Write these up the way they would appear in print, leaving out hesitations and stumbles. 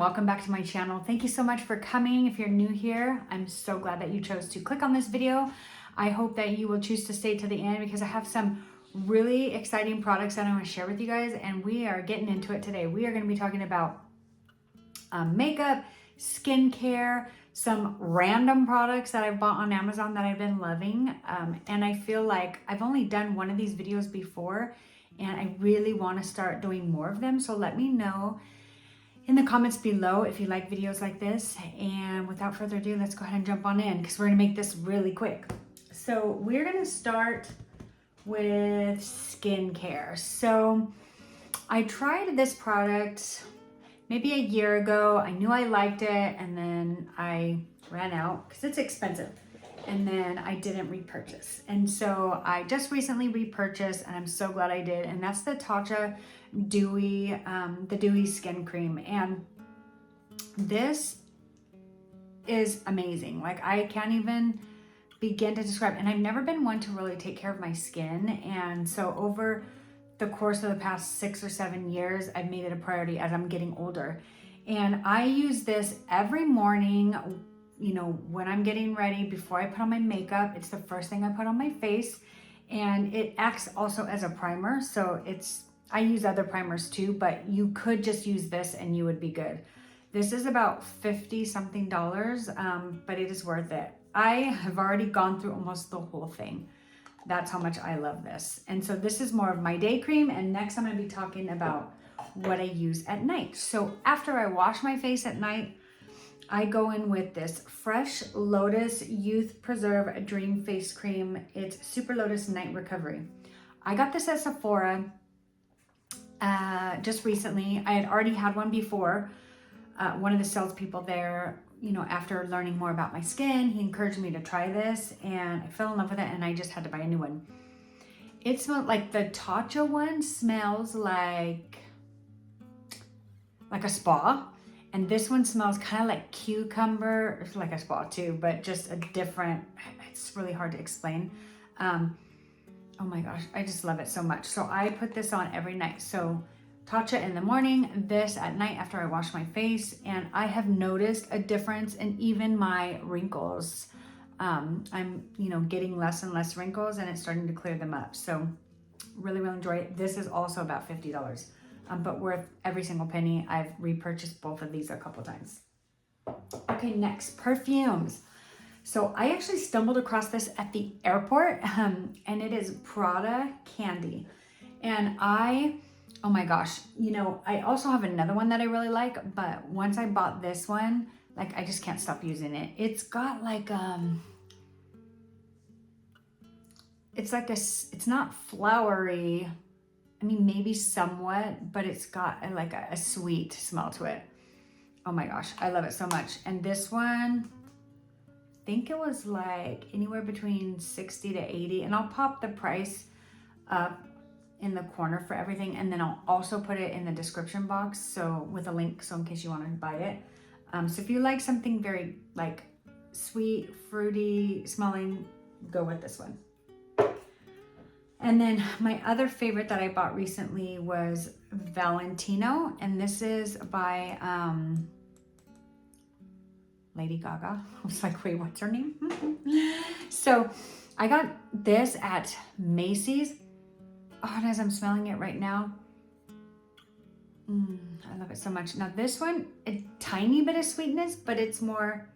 welcome back to my channel. Thank you so much for coming. If you're new here, I'm so glad that you chose to click on this video. I hope that you will choose to stay to the end because I have some really exciting products that I want to share with you guys, and we are getting into it today. We are going to be talking about makeup, skincare, some random products that I've bought on Amazon that I've been loving, and I feel like I've only done one of these videos before, and I really want to start doing more of them. So let me know in the comments below if you like videos like this. And without further ado, let's go ahead and jump on in because we're gonna make this really quick. So we're gonna start with skincare. So I tried this product maybe a year ago. I knew I liked it, and then I ran out because it's expensive, and then I didn't repurchase. And so I just recently repurchased, and I'm so glad I did, and that's the Tatcha Dewy, the Dewy Skin Cream. And this is amazing. Like, I can't even begin to describe, and I've never been one to really take care of my skin. And so over the course of the past 6 or 7 years, I've made it a priority as I'm getting older. And I use this every morning, you know, when I'm getting ready, before I put on my makeup. It's the first thing I put on my face, and it acts also as a primer. So I use other primers too, but you could just use this and you would be good. This is about $50 something, but it is worth it. I have already gone through almost the whole thing. That's how much I love this. And so this is more of my day cream, and next I'm gonna be talking about what I use at night. So after I wash my face at night, I go in with this Fresh Lotus Youth Preserve Dream Face Cream. It's Super Lotus Night Recovery. I got this at Sephora just recently. I had already had one before. One of the salespeople there, you know, after learning more about my skin, he encouraged me to try this, and I fell in love with it, and I just had to buy a new one. It smells like the Tatcha one smells like a spa, and this one smells kind of like cucumber. It's like a spa too, but just a different, it's really hard to explain. Oh my gosh, I just love it so much. So I put this on every night. So Tatcha in the morning, this at night after I wash my face, and I have noticed a difference in even my wrinkles. I'm, you know, getting less and less wrinkles, and it's starting to clear them up. So really enjoy it. This is also about $50, but worth every single penny. I've repurchased both of these a couple times. Okay, next, perfumes. So I actually stumbled across this at the airport, and it is Prada Candy. And oh my gosh, you know, I also have another one that I really like, but once I bought this one, like, I just can't stop using it. It's got like, it's not flowery. I mean, maybe somewhat, but it's got like a sweet smell to it. Oh my gosh, I love it so much. And this one, I think it was like anywhere between 60 to 80, and I'll pop the price up in the corner for everything, and then I'll also put it in the description box, so with a link, so in case you want to buy it. So if you like something very like sweet, fruity smelling, go with this one. And then my other favorite that I bought recently was Valentino, and this is by Lady Gaga. I was like, wait, what's her name? So I got this at Macy's. Oh, and as I'm smelling it right now, I love it so much. Now this one, a tiny bit of sweetness, but it's more,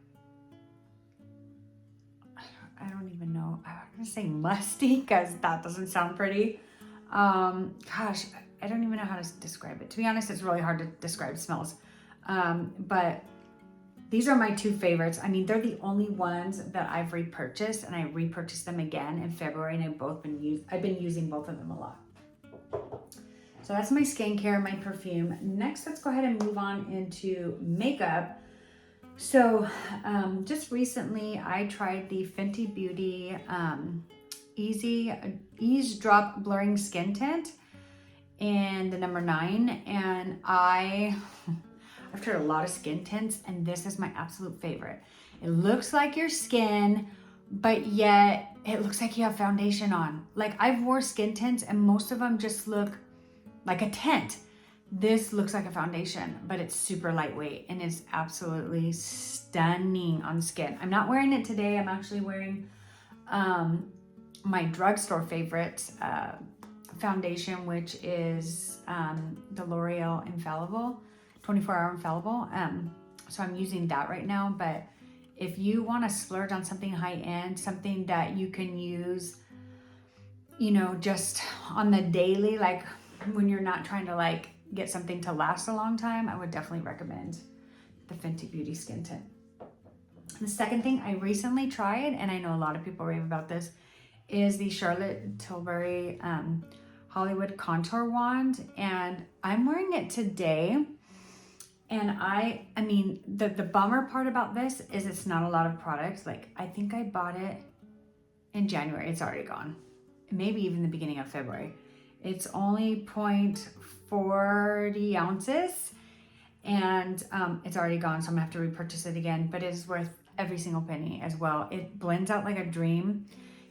I don't even know. I'm gonna say musty because that doesn't sound pretty. Gosh, I don't even know how to describe it. To be honest, it's really hard to describe smells. But these are my two favorites. I mean, they're the only ones that I've repurchased, and I repurchased them again in February, and I've been using both of them a lot. So that's my skincare, my perfume. Next, let's go ahead and move on into makeup. So just recently, I tried the Fenty Beauty Ease Drop Blurring Skin Tint in the number 9, and I've tried a lot of skin tints, and this is my absolute favorite. It looks like your skin, but yet it looks like you have foundation on. Like, I've wore skin tints, and most of them just look like a tint. This looks like a foundation, but it's super lightweight and is absolutely stunning on skin. I'm not wearing it today. I'm actually wearing my drugstore favorite foundation, which is the L'Oreal Infallible, 24-hour Infallible. So I'm using that right now, but if you want to splurge on something high-end, something that you can use, you know, just on the daily, like when you're not trying to like get something to last a long time, I would definitely recommend the Fenty Beauty Skin Tint. The second thing I recently tried, and I know a lot of people rave about this, is the Charlotte Tilbury Hollywood Contour Wand, and I'm wearing it today. And I mean, the bummer part about this is it's not a lot of product. Like, I think I bought it in January. It's already gone. Maybe even the beginning of February. It's only 0.40 ounces and it's already gone. So I'm gonna have to repurchase it again, but it's worth every single penny as well. It blends out like a dream.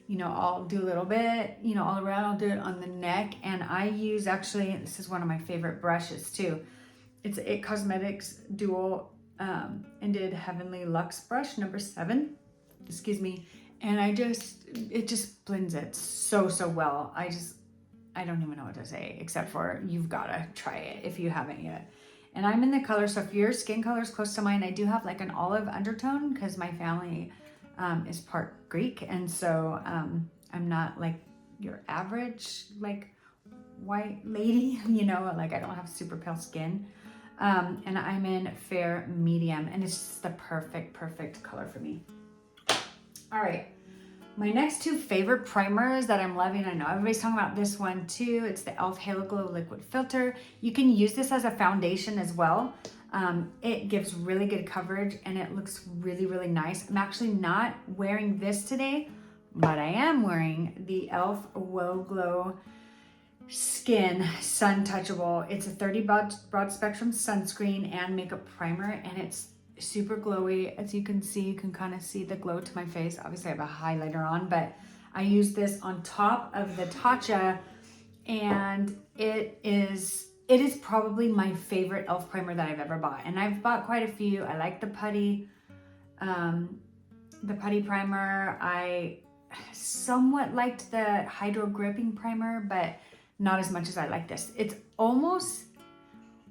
You know, I'll do a little bit, you know, all around. I'll do it on the neck. And I use, actually, this is one of my favorite brushes too. It's a It Cosmetics Dual Ended Heavenly Luxe Brush number 7, excuse me. And it just blends it so well. I don't even know what to say, except for you've gotta try it if you haven't yet. And I'm in the color, so if your skin color is close to mine, I do have like an olive undertone because my family is part Greek. And so I'm not like your average like white lady, you know, like I don't have super pale skin. And I'm in fair medium, and it's just the perfect color for me. All right, my next two favorite primers that I'm loving, I know everybody's talking about this one too. It's the e.l.f. Halo Glow Liquid Filter. You can use this as a foundation as well. It gives really good coverage and it looks really nice. I'm actually not wearing this today, but I am wearing the e.l.f. Wow Glow Skin Suntouchable. It's a 30 broad spectrum sunscreen and makeup primer, and it's super glowy. As you can see, you can kind of see the glow to my face. Obviously I have a highlighter on, but I use this on top of the Tatcha, and it is probably my favorite e.l.f. primer that I've ever bought. And I've bought quite a few. I like the putty primer. I somewhat liked the Hydro Gripping Primer, but not as much as I like this. It's almost,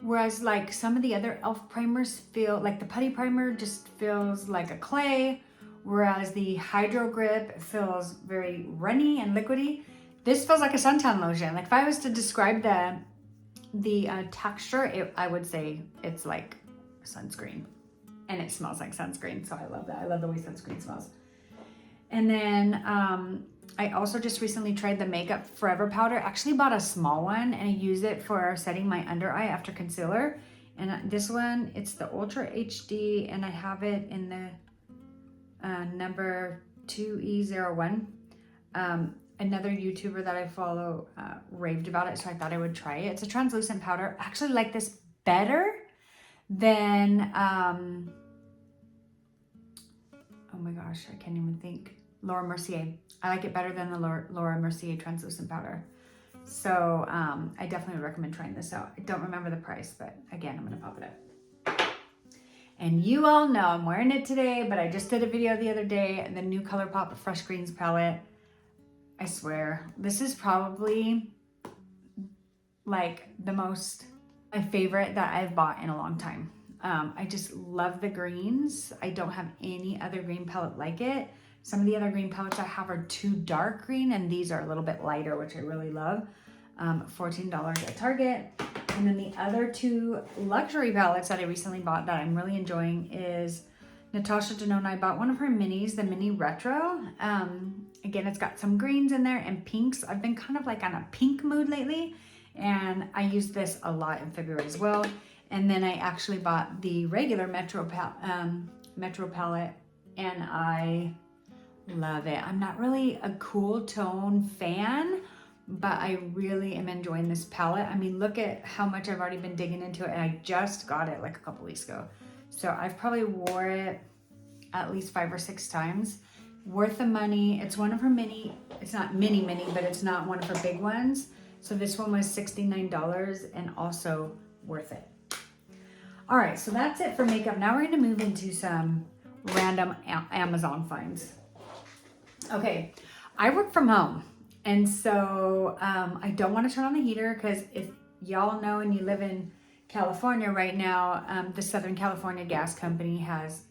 whereas like some of the other e.l.f. primers feel like the putty primer just feels like a clay, whereas the Hydro Grip feels very runny and liquidy. This feels like a suntan lotion. Like if I was to describe the texture, I would say it's like sunscreen, and it smells like sunscreen. So I love that. I love the way sunscreen smells. And then I also just recently tried the Makeup Forever powder. Actually bought a small one, and I use it for setting my under eye after concealer. And this one, it's the Ultra HD, and I have it in the number 2E01. Another YouTuber that I follow raved about it, so I thought I would try it. It's a translucent powder. I actually like this better than, oh my gosh, I can't even think. Laura Mercier. I like it better than the Laura Mercier translucent powder. So I definitely would recommend trying this out. I don't remember the price, but again, I'm gonna pop it up. And you all know I'm wearing it today, but I just did a video the other day, the new ColourPop Fresh Greens palette. I swear, this is probably like my favorite that I've bought in a long time. I just love the greens. I don't have any other green palette like it. Some of the other green palettes I have are too dark green, and these are a little bit lighter, which I really love. $14 at Target. And then the other two luxury palettes that I recently bought that I'm really enjoying is Natasha Denona. I bought one of her minis, the Mini Retro. Again, it's got some greens in there and pinks. I've been kind of like on a pink mood lately, and I use this a lot in February as well. And then I actually bought the regular Metro palette, and I love it. I'm not really a cool tone fan, but I really am enjoying this palette. I mean, look at how much I've already been digging into it, and I just got it like a couple weeks ago. So I've probably wore it at least 5 or 6 times. Worth the money. It's one of her mini, it's not mini, but it's not one of her big ones. So this one was $69 and also worth it. All right, so that's it for makeup. Now we're gonna move into some random Amazon finds. Okay, I work from home, and so I don't want to turn on the heater because if y'all know and you live in California right now, the Southern California gas company has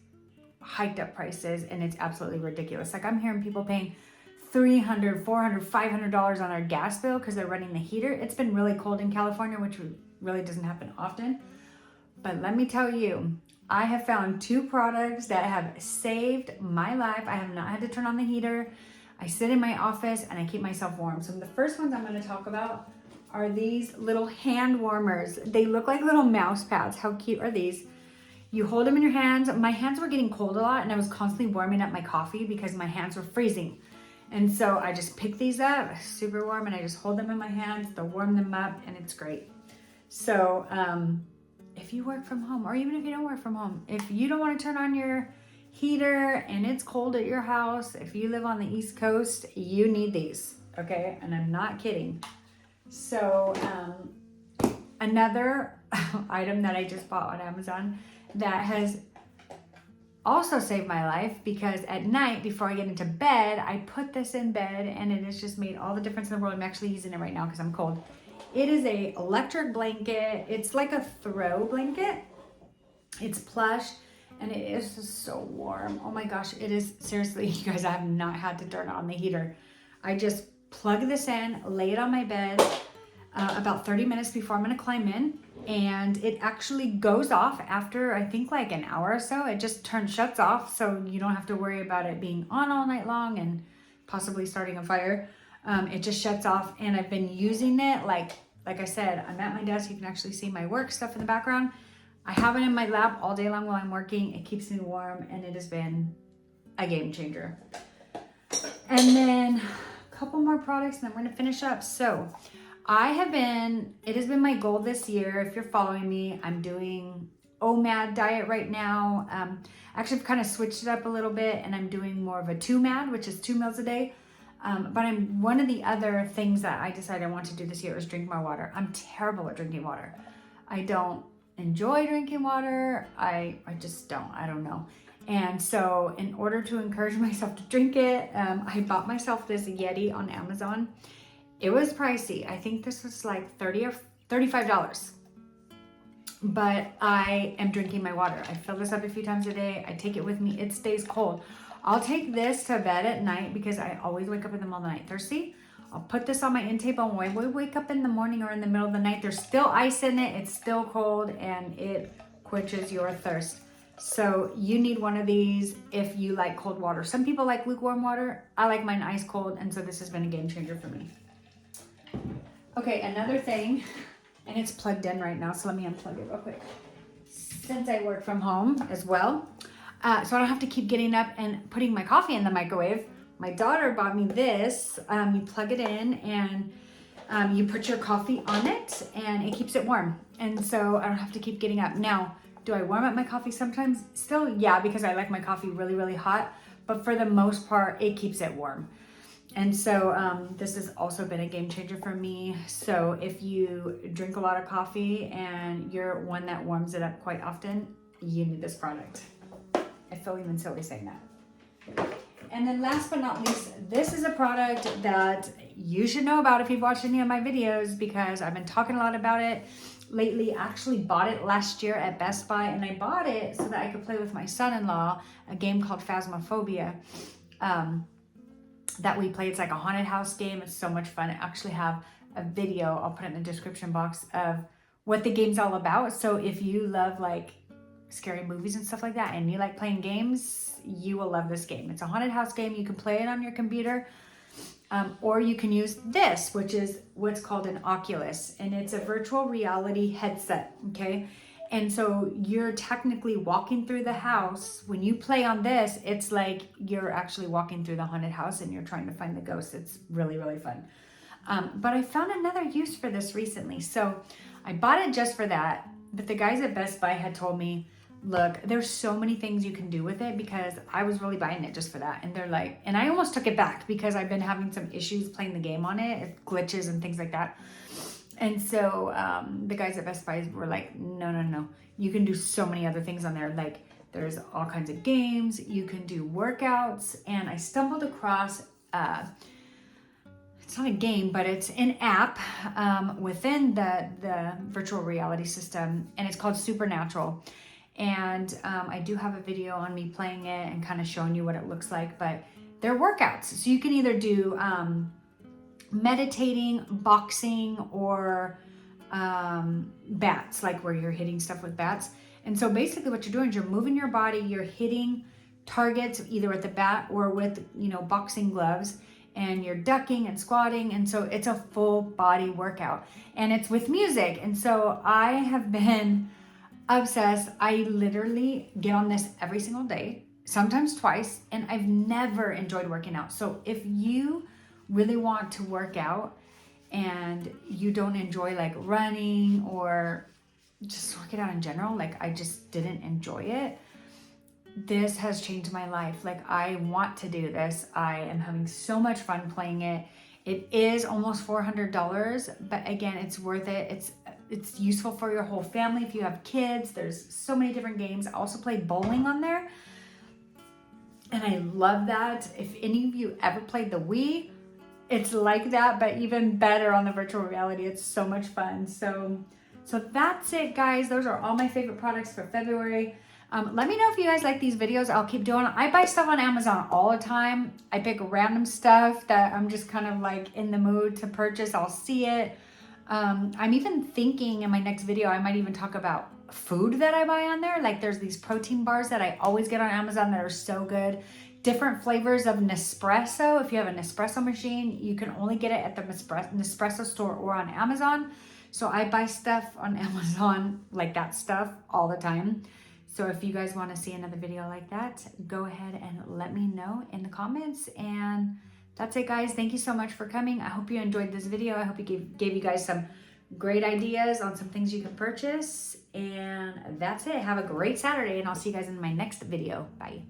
hiked up prices, and it's absolutely ridiculous. Like, I'm hearing people paying $300, $400, $500 on their gas bill because they're running the heater. It's been really cold in California, which really doesn't happen often. But let me tell you, I have found 2 products that have saved my life. I have not had to turn on the heater. I sit in my office and I keep myself warm. So the first ones I'm going to talk about are these little hand warmers. They look like little mouse pads. How cute are these? You hold them in your hands. My hands were getting cold a lot, and I was constantly warming up my coffee because my hands were freezing. And so I just pick these up, super warm, and I just hold them in my hands. They'll warm them up, and it's great. So if you work from home, or even if you don't work from home, if you don't want to turn on your heater and it's cold at your house, if you live on the East Coast, you need these, okay? And I'm not kidding. So another item that I just bought on Amazon that has also saved my life, because at night before I get into bed, I put this in bed and it has just made all the difference in the world. I'm actually using it right now because I'm cold. It is a electric blanket. It's like a throw blanket. It's plush and it is just so warm. Oh my gosh, it is seriously, you guys, I have not had to turn on the heater. I just plug this in, lay it on my bed about 30 minutes before I'm gonna climb in, and it actually goes off after I think like an hour or so. It just shuts off, so you don't have to worry about it being on all night long and possibly starting a fire. It just shuts off, and I've been using it like I said, I'm at my desk. You can actually see my work stuff in the background. I have it in my lap all day long while I'm working. It keeps me warm, and it has been a game changer. And then a couple more products, and then we're gonna finish up. So it has been my goal this year. If you're following me, I'm doing OMAD diet right now. Actually, I've kind of switched it up a little bit, and I'm doing more of a 2MAD, which is 2 meals a day. But one of the other things that I decided I want to do this year is drink more water. I'm terrible at drinking water. I don't enjoy drinking water. I just don't. I don't know. And so in order to encourage myself to drink it, I bought myself this Yeti on Amazon. It was pricey. I think this was like $30 or $35. But I am drinking my water. I fill this up a few times a day. I take it with me. It stays cold. I'll take this to bed at night because I always wake up in the middle of the night thirsty. I'll put this on my end table, and when we wake up in the morning or in the middle of the night, there's still ice in it. It's still cold, and it quenches your thirst. So you need one of these if you like cold water. Some people like lukewarm water. I like mine ice cold, and so this has been a game changer for me. Okay, another thing, and it's plugged in right now, so let me unplug it real quick. Since I work from home as well, so I don't have to keep getting up and putting my coffee in the microwave, my daughter bought me this. You plug it in and you put your coffee on it, and it keeps it warm. And so I don't have to keep getting up. Now, do I warm up my coffee sometimes? Still, yeah, because I like my coffee really, really hot. But for the most part, it keeps it warm. And so this has also been a game changer for me. So if you drink a lot of coffee and you're one that warms it up quite often, you need this product. I feel even silly saying that. And then last but not least, this is a product that you should know about if you've watched any of my videos, because I've been talking a lot about it lately. I actually bought it last year at Best Buy, and I bought it so that I could play with my son-in-law a game called Phasmophobia. That we play. It's like a haunted house game. It's so much fun. I actually have a video, I'll put it in the description box, of what the game's all about. So if you love like scary movies and stuff like that, and you like playing games, you will love this game. It's a haunted house game. You can play it on your computer, or you can use this, which is what's called an Oculus, and it's a virtual reality headset, okay? And so you're technically walking through the house. When you play on this, it's like you're actually walking through the haunted house and you're trying to find the ghosts. It's really, really fun. But I found another use for this recently. So I bought it just for that. But the guys at Best Buy had told me, look, there's so many things you can do with it, because I was really buying it just for that. And they're like, and I almost took it back because I've been having some issues playing the game on it, glitches and things like that. And so the guys at Best Buy were like, no, no, no. You can do so many other things on there. Like there's all kinds of games. You can do workouts. And I stumbled across, it's not a game, but it's an app within the virtual reality system. And it's called Supernatural. And I do have a video on me playing it and kind of showing you what it looks like. But they're workouts. So you can either do meditating, boxing, or bats, like where you're hitting stuff with bats. And so basically what you're doing is you're moving your body, you're hitting targets either with the bat or with, you know, boxing gloves, and you're ducking and squatting. And so it's a full body workout and it's with music. And so I have been obsessed. I literally get on this every single day, sometimes twice, and I've never enjoyed working out. So if you really want to work out and you don't enjoy like running or just working out in general, like I just didn't enjoy it, this has changed my life. Like I want to do this. I am having so much fun playing it. It is almost $400, but again, it's worth it. It's useful for your whole family. If you have kids, there's so many different games. I also play bowling on there, and I love that. If any of you ever played the Wii, it's like that, but even better on the virtual reality. It's so much fun. So that's it, guys. Those are all my favorite products for February. Let me know if you guys like these videos. I'll keep doing it. I buy stuff on Amazon all the time. I pick random stuff that I'm just kind of like in the mood to purchase. I'll see it. I'm even thinking in my next video, I might even talk about food that I buy on there. Like there's these protein bars that I always get on Amazon that are so good. Different flavors of Nespresso. If you have a Nespresso machine, you can only get it at the Nespresso store or on Amazon. So I buy stuff on Amazon, like that stuff, all the time. So if you guys want to see another video like that, go ahead and let me know in the comments. And that's it, guys. Thank you so much for coming. I hope you enjoyed this video. I hope it gave you guys some great ideas on some things you can purchase. And that's it. Have a great Saturday, and I'll see you guys in my next video. Bye.